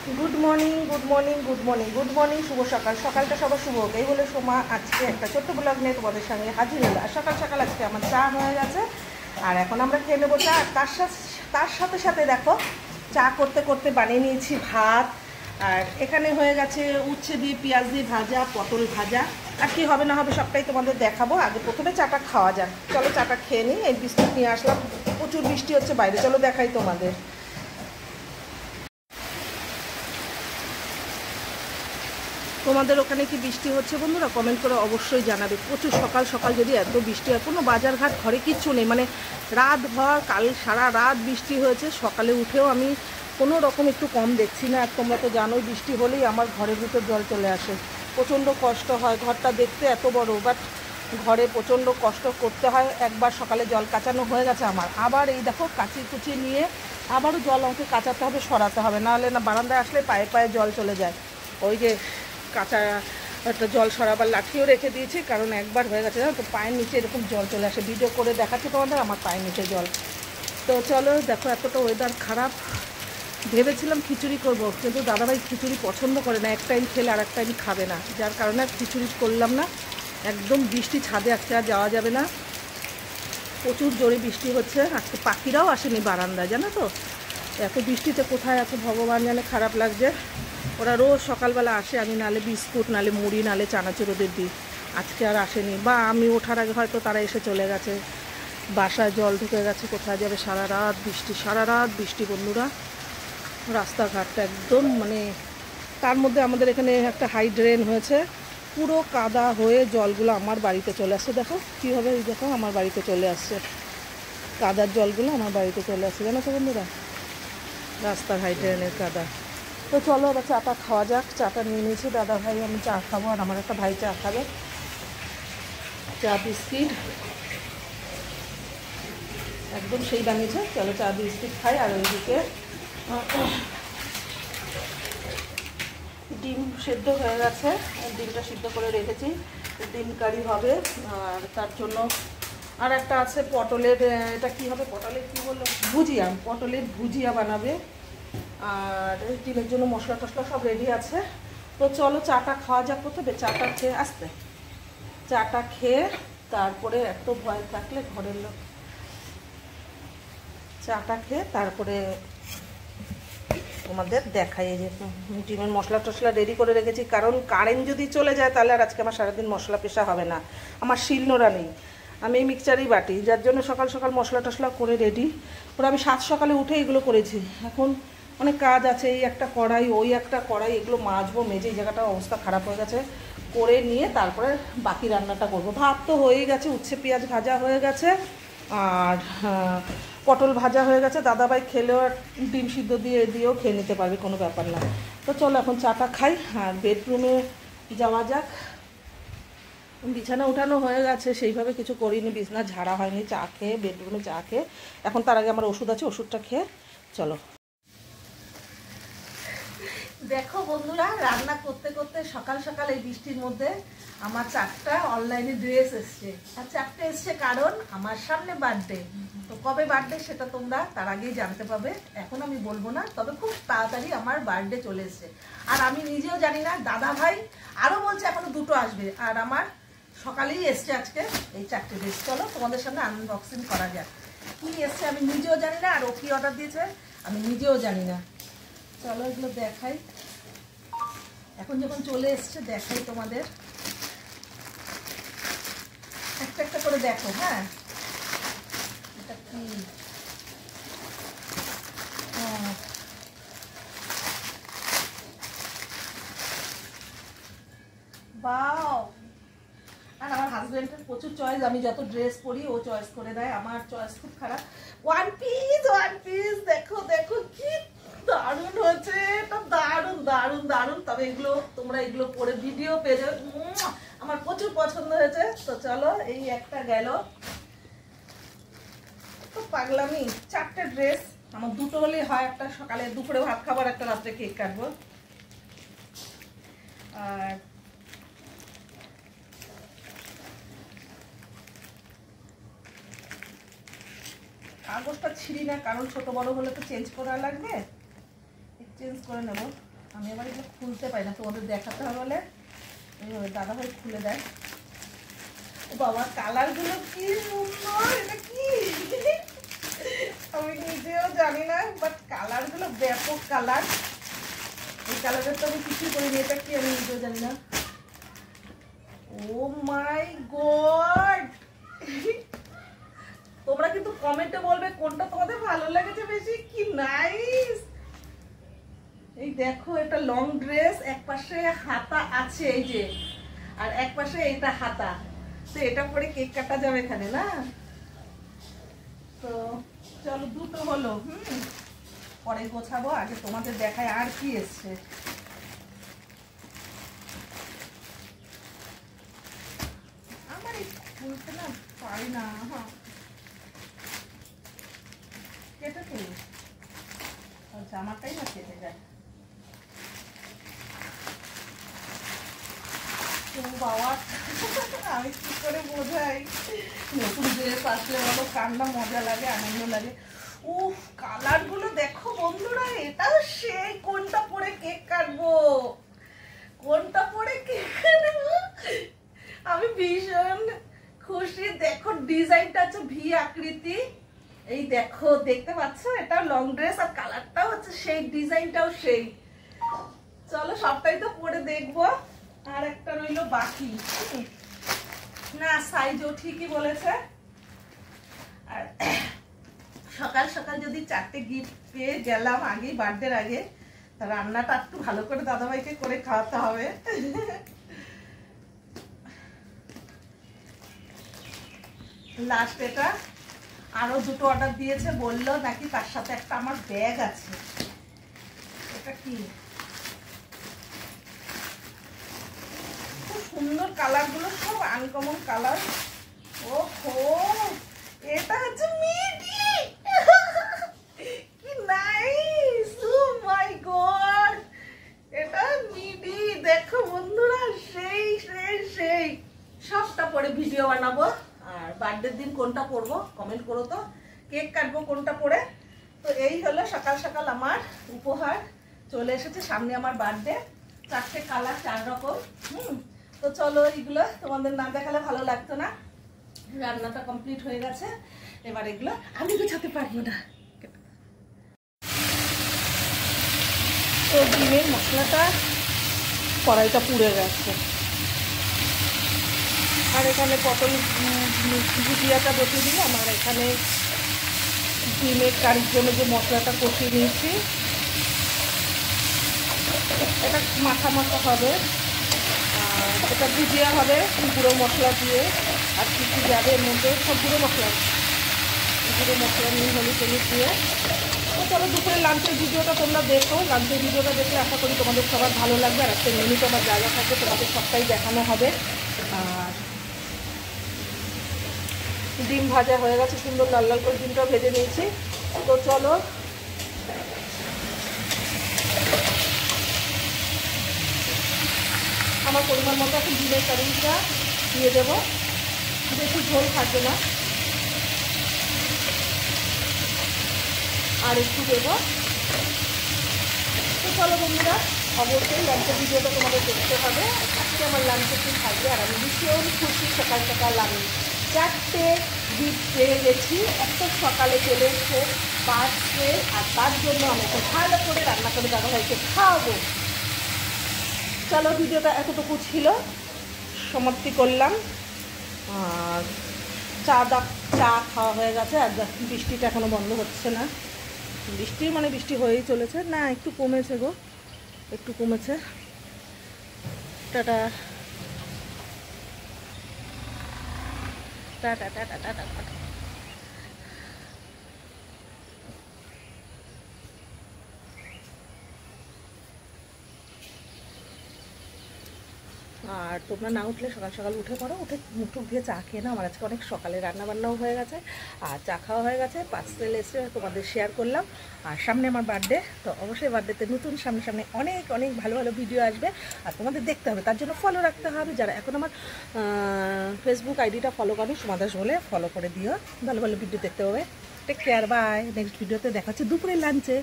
Good morning good morning good morning good morning, শুভ সকাল। সকালটা সবার শুভ হোক এই বলে সোমা আজকে একটা ছোট্ট ব্লগ নিয়ে তোমাদের সঙ্গে হাজির হলো। আর সকাল সকাল আজকে আমার চা হয়ে গেছে, আর এখন আমরা খেয়ে নেবো চা। তার সাথে সাথে দেখো চা করতে করতে বানিয়ে নিয়েছি ভাত, আর এখানে হয়ে গেছে উচ্ছে দিয়ে পেঁয়াজ দিয়ে ভাজা, পটল ভাজা। আর কি হবে না হবে সবটাই তোমাদের দেখাবো। আগে প্রথমে চাটা খাওয়া যাক, চলো চাটা খেয়ে নিই। এই বিস্কুট নিয়ে আসলাম, প্রচুর বৃষ্টি হচ্ছে বাইরে, চলো দেখাই তোমাদের। তোমাদের ওখানে কি বৃষ্টি হচ্ছে বন্ধুরা? কমেন্ট করে অবশ্যই জানাবে। প্রচুর সকাল সকাল যদি এত বৃষ্টি হয়, কোনো বাজারঘাট ঘরে কিচ্ছু নেই, মানে রাত ভর কাল সারা রাত বৃষ্টি হয়েছে। সকালে উঠেও আমি কোনো রকম একটু কম দেখছি না। আর তোমরা তো জানোই বৃষ্টি হলেই আমার ঘরের ভিতর জল চলে আসে, প্রচণ্ড কষ্ট হয়। ঘরটা দেখতে এত বড়, বাট ঘরে প্রচণ্ড কষ্ট করতে হয়। একবার সকালে জল কাচানো হয়ে গেছে আমার, আবার এই দেখো কাচিয়ে কুচিয়ে নিয়ে আবারও জল আমাকে কাচাতে হবে, সরাতে হবে, নাহলে না বারান্দায় আসলে পায়ে পায়ে জল চলে যায়। ওই যে কাঁচা একটা জল সরাবার লাঠিও রেখে দিয়েছি, কারণ একবার হয়ে গেছে জানো তো, পায়ের নিচে এরকম জল চলে আসে। ভিডিও করে দেখাচ্ছি তোমাদের আমার পায়ের নিচে জল। তো চলো দেখো, এতটা ওয়েদার খারাপ। ভেবেছিলাম খিচুড়ি করব, কিন্তু দাদাভাই খিচুড়ি পছন্দ করে না, এক টাইম খেলে আর এক টাইম খাবে না, যার কারণে আর খিচুড়ি করলাম না। একদম বৃষ্টি, ছাদে আজকে আর যাওয়া যাবে না, প্রচুর জোরে বৃষ্টি হচ্ছে। আজকে পাখিরাও আসেনি বারান্দায়, জানো তো। এত বৃষ্টিতে কোথায় এত ভগবান জানে, খারাপ লাগছে। ওরা রোজ সকালবেলা আসে, আমি নালে বিস্কুট, নালে মুড়ি, নালে চানাচুর ওদের দিই। আজকে আর আসেনি, বা আমি ওঠার আগে হয়তো তারা এসে চলে গেছে। বাসায় জল ঢুকে গেছে, কোথায় যাবে? সারা রাত বৃষ্টি, সারা রাত বৃষ্টি বন্ধুরা। রাস্তাঘাটটা একদম মানে, তার মধ্যে আমাদের এখানে একটা হাই ড্রেন হয়েছে, পুরো কাদা হয়ে জলগুলো আমার বাড়িতে চলে আসছে। দেখো কীভাবে, এই দেখো আমার বাড়িতে চলে আসছে, কাদার জলগুলো আমার বাড়িতে চলে আসছে, জানো তো বন্ধুরা, রাস্তার হাই ড্রেনের কাদা। তো চলো এবার চাটা খাওয়া যাক। চাটা নিয়ে নিয়েছি, দাদা ভাই আমি চা খাবো, আর আমার একটা ভাই চা খাবে। চা বিস্কিট একদম সেই বানিয়েছে, চলো চা বিস্কিট খাই। আর ওইদিকে ডিম সেদ্ধ হয়ে গেছে, ডিমটা সিদ্ধ করে রেখেছি, ডিম কারি হবে। আর তার জন্য আর একটা আছে পটলের, এটা কি হবে, পটলের কি বললো, ভুজিয়া, পটলের ভুজিয়া বানাবে। আর ডিমের জন্য মশলা টশলা সব রেডি আছে। তো চলো চাটা খাওয়া যাক প্রথমে, চাটা খেয়ে আসতে, চাটা খেয়ে তারপরে এত ভয় থাকলে ঘরের লোক, চাটা খেয়ে তারপরে তোমাদের দেখাই। যে ডিমের মশলা টশলা রেডি করে রেখেছি, কারণ কারেন্ট যদি চলে যায় তাহলে আর আজকে আমার সারাদিন মশলা পেশা হবে না। আমার শিলনোড়া নেই, আমি এই মিক্সচারেই বাটি, যার জন্য সকাল সকাল মশলা টশলা করে রেডি করে আমি সকালে উঠে এগুলো করেছি। এখন অনেক কাজ আছে, এই একটা কড়াই, ওই একটা কড়াই, এগুলো মাজবো, মেজে এই জায়গাটা অবস্থা খারাপ হয়ে গেছে, করে নিয়ে তারপরে বাকি রান্নাটা করব। ভাত তো হয়েই গেছে, উচ্ছে পেঁয়াজ ভাজা হয়ে গেছে, আর পটল ভাজা হয়ে গেছে। দাদাভাই খেলেও আর ডিম সিদ্ধ দিয়েও খেয়ে নিতে পারবে, কোনো ব্যাপার না। তো চলো এখন চাটা খাই আর বেডরুমে যাওয়া যাক। বিছানা উঠানো হয়ে গেছে, সেইভাবে কিছু করিনি, বিছানা ঝাড়া হয়নি, চা খেয়ে বেডরুমে চা খেয়ে। এখন তার আগে আমার ওষুধ আছে, ওষুধটা খেয়ে চলো। দেখো বন্ধুরা, রান্না করতে করতে সকাল সকাল এই বৃষ্টির মধ্যে আমার 4টা অনলাইনে ড্রেস এসছে। আর 4টে এসছে কারণ আমার সামনে বার্থডে। তো কবে বার্থডে সেটা তোমরা তার আগেই জানতে পাবে, এখন আমি বলবো না, তবে খুব তাড়াতাড়ি আমার বার্থডে চলে এসছে। আর আমি নিজেও জানি না, দাদা ভাই আরও বলছে এখনো 2টো আসবে, আর আমার সকালেই এসছে আজকে এই 4টে ড্রেস। চলো তোমাদের সামনে আনবক্সিং করা যাক, কি এসছে আমি নিজেও জানি না, আর ও কি অর্ডার দিয়েছে আমি নিজেও জানি না। চলো এগুলো দেখাই, এখন যখন চলে এসছে দেখাই তোমাদের, একটা একটা করে দেখো। হ্যাঁ, এটা কি, বাও। আর আমার হাজবেন্ডের প্রচুর চয়েস, আমি যত ড্রেস পরি ও চয়েস করে দেয়, আমার চয়েস খুব খারাপ। ওয়ান পিস দেখো দেখো কি দারুণ হয়েছে, এটা দারুণ দারুণ দারুণ। তবে এগুলো তোমরা এগুলো পরে ভিডিও পেয়ে যাবে, আমার প্রচুর পছন্দ হয়েছে। তো চলো এই একটা গেল, তো পাগলামি। 4টে ড্রেস, আমার 2টো হলেই হয়, একটা সকালে দুপুরে ভাত খাবার, একটা রাত্রে কেক কাটবো। আর কাগজটা ছিঁড়ি না, কারণ ছোট বড় হলে তো চেঞ্জ করা লাগবে, চেঞ্জ করে নেব। আমি আবার এগুলো খুলতে পারি না, তোমাদের দেখাতে হবে বলে এইভাবে দাদাভাই খুলে দেয়। ও বাবা, কালারগুলো কি সুন্দর! এটা কি আমি নিজেও জানি না, বাট কালারগুলো ব্যাপক কালার। এই কালারের তো আমি কিছুই করিনি। এটা কি আমি নিজেও জানি না। ও মাই গড! তোমরা কিন্তু কমেন্টে বলবে কোনটা তোমাদের ভালো লেগেছে বেশি। কি নাইস! এই দেখো, এটা লং ড্রেস, এক পাশে হাতা আছে এই যে, আর এক পাশে এটা হাতা। তো এটা পরে কেক কাটা যাবে এখানে না? তো চলো, দুটো হলো। পরে গোছাবো, আগে তোমাদের দেখায় আর কি এসছে। আমার এই খুলতে না পারি না। হ্যাঁ, কেটে ফেলি, জামাটাই না কেটে যায়। বাবা, আমি কি করে বোঝাই? নতুন ড্রেস আসলে বলো কান্না মজা লাগে, আনন্দ লাগে। উফ, কালার গুলো দেখো বন্ধুরা, এটাও সেই। কোনটা পরে কেক কাটবো, কোনটা পরে কেক কাটবো, আমি ভীষণ খুশি। দেখো ডিজাইনটা হচ্ছে ভি আকৃতি। এই দেখো, দেখতে পাচ্ছ? এটা লং ড্রেস আর কালারটাও হচ্ছে সেই, ডিজাইনটাও সেই। চলো সবটাই তো পরে দেখবো। আর একটা রইলো বাকি। না, সাইজও ঠিকই বলেছে। আর সকাল সকাল যদি 4টে গিফট পেয়ে গেলাম আগেই, বার্থডের আগে, তা রান্নাটা একটু ভালো করে দাদাভাইকে করে খাওয়াতে হবে। লাস্ট এটা আরো দুটো অর্ডার দিয়েছে, বললো নাকি তার সাথে একটা আমার ব্যাগ আছে। এটা কি সুন্দর! কালার গুলো সব আনকমন কালার। ওহো, এটা হচ্ছে মিডি। কি নাইস! ও মাই গড, এটা মিডি। দেখো বন্ধুরা, সেই সেই সেই। সবটা পরে ভিডিও বানাবো। আর বার্থডের দিন কোনটা পরবো কমেন্ট করো তো, কেক কাটবো কোনটা পরে। তো এই হলো সকাল সকাল আমার উপহার। চলে এসেছে সামনে আমার বার্থডে। 4টে কালার, 4 রকম। তো চলো, এইগুলো তোমাদের না দেখালে ভালো লাগতো না। রান্নাটা কমপ্লিট হয়ে গেছে, এবার এগুলো আমি গুছাতে পারবো না। তো ডিমের মশলাটা, কড়াইটা পুড়ে গেছে। আর এখানে পটল ভুজিয়াটা বসিয়ে দিলাম। আর এখানে ডিমের কারির জন্য যে মশলাটা কষিয়ে নিয়েছি, এটা মাখা মাখা হবে। এটা ভুজিয়া হবে গুঁড়ো মশলা দিয়ে। আর কী কী যাবে এর মধ্যে, সব গুঁড়ো মশলা নিয়ে হলুদ টলুদ দিয়ে। তো চলো, দুপুরে লাঞ্চের ভিডিওটা তোমরা দেখো। লাঞ্চের ভিডিওটা দেখলে আশা করি তোমাদের সবার ভালো লাগবে। আর একটা মিনিট আমার জায়গা থাকবে, তোমাদের সবটাই দেখানো হবে। আর ডিম ভাজা হয়ে গেছে, সুন্দর লাল লাল করে ডিমটা ভেজে নিয়েছি। তো চলো, আমার পরিমাণ মতো এখন ডিমের কারিটা দিয়ে দেবো। বেশি ঝোল থাকবে না, আর একটু দেবো। তো চলো বন্ধুরা, অবশ্যই লাঞ্চের ভিডিওটা তোমাদের দেখতে হবে। আজকে আমার লাঞ্চের দিন থাকবে। আর আমি ভীষণ খুশি, সকাল সকাল আমি 4টে গিফট পেয়ে গেছি। একটা সকালে চলে এসে বার্থডে, আর তার জন্য আমি একটা ভালো করে রান্না করে দাদাভাইকে খাওয়াবো। চলো, ভিডিওটা এতটুকু ছিল, সমাপ্তি করলাম। আর চা খাওয়া হয়ে গেছে। আর বৃষ্টিটা এখনও বন্ধ হচ্ছে না। বৃষ্টি হয়েই চলেছে। না, একটু কমেছে গো, একটু কমেছে। Tata tata tata tata tata. আর তোমরা না উঠলে সকাল সকাল উঠে পড়ো, উঠে মুখ টুক দিয়ে চা খেয়ে না। আমার আজকে অনেক সকালে রান্নাবান্নাও হয়ে গেছে, আর চা খাওয়া হয়ে গেছে। পার্সেল এসে তোমাদের শেয়ার করলাম। আর সামনে আমার বার্থডে, তো অবশ্যই বার্থডেতে নতুন সামনে অনেক অনেক ভালো ভালো ভিডিও আসবে। আর তোমাদের দেখতে হবে, তার জন্য ফলো রাখতে হবে। যারা এখন আমার ফেসবুক আইডিটা ফলো করো, সুমা দাস বলে, ফলো করে দিও। ভালো ভালো ভিডিও দেখতে হবে। Take care, by. নেক্সট ভিডিওতে দেখা হচ্ছে দুপুরের লাঞ্চে।